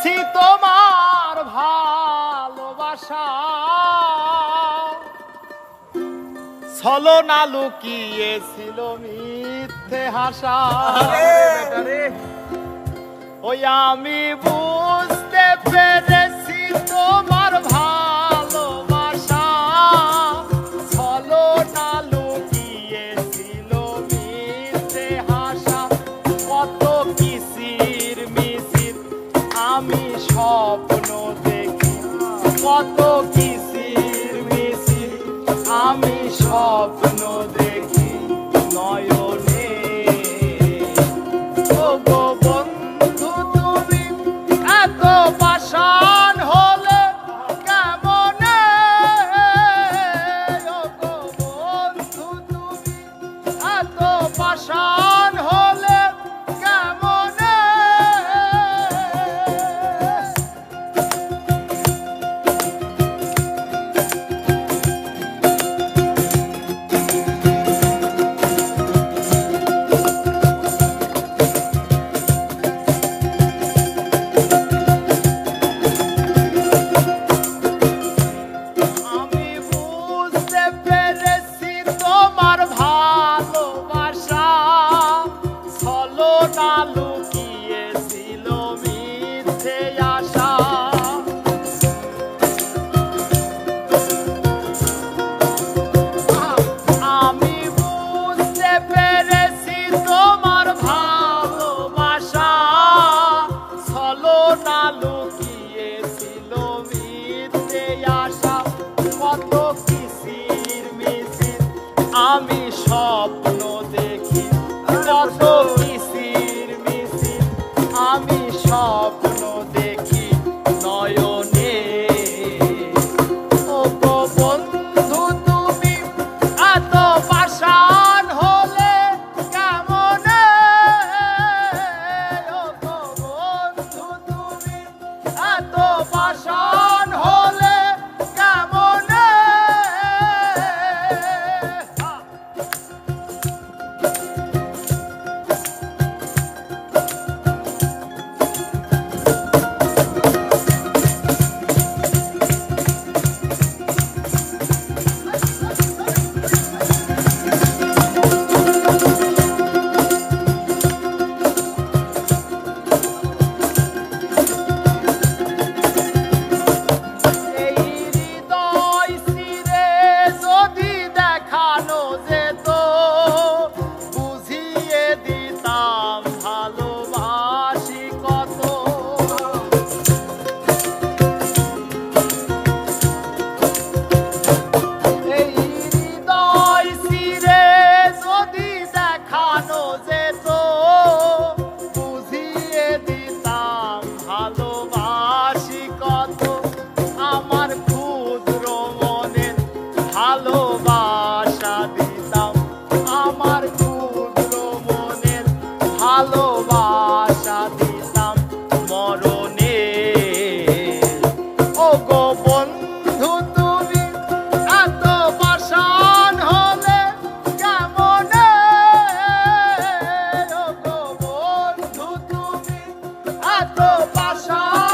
পেরেছি তোমার ভালোবাসা, ছলনা লুকিয়েছিল মিথ্যে হাসা। ওই আমি বুঝতে পেরেছি তোমার ভালোবাসা, ছলনা লুকিয়েছিল মিথ্যে হাসা। কত কিসির মিছির আমি স্বপ্ন দেখি, কত কিসির মিছির আমি স্বপ্ন দেখি নয়নে। ও গো বন্ধু তুমি এত পাষাণ হলে কেমনে, ও গো বন্ধু তুমি এত পাষাণ হলে কেমনে। লুকিয়েছিল মিথ্যে আশা। আমি বুঝতে পেরেছি তোমার ভালোবাসা, ছলনা লুকিয়েছিল মিথ্যে আশা। কত কিসির মিছির আমি স্বপ্ন দেখি, কত আমি স্বপ্ন দেখি নয়নে। ও গো বন্ধু তুমি এত পাষাণ হলে কেমনে, ও গো বন্ধু তুমি এত পাষাণ হলে কেমনে। ভালোবাসা দিতাম আমার ক্ষুদ্র মনের, ভালোবাসা দিতাম মরণে। ও গো বন্ধু তুমি এত পাষাণ হলে কেমনে, ও গো বন্ধু তুমি এত পাষাণ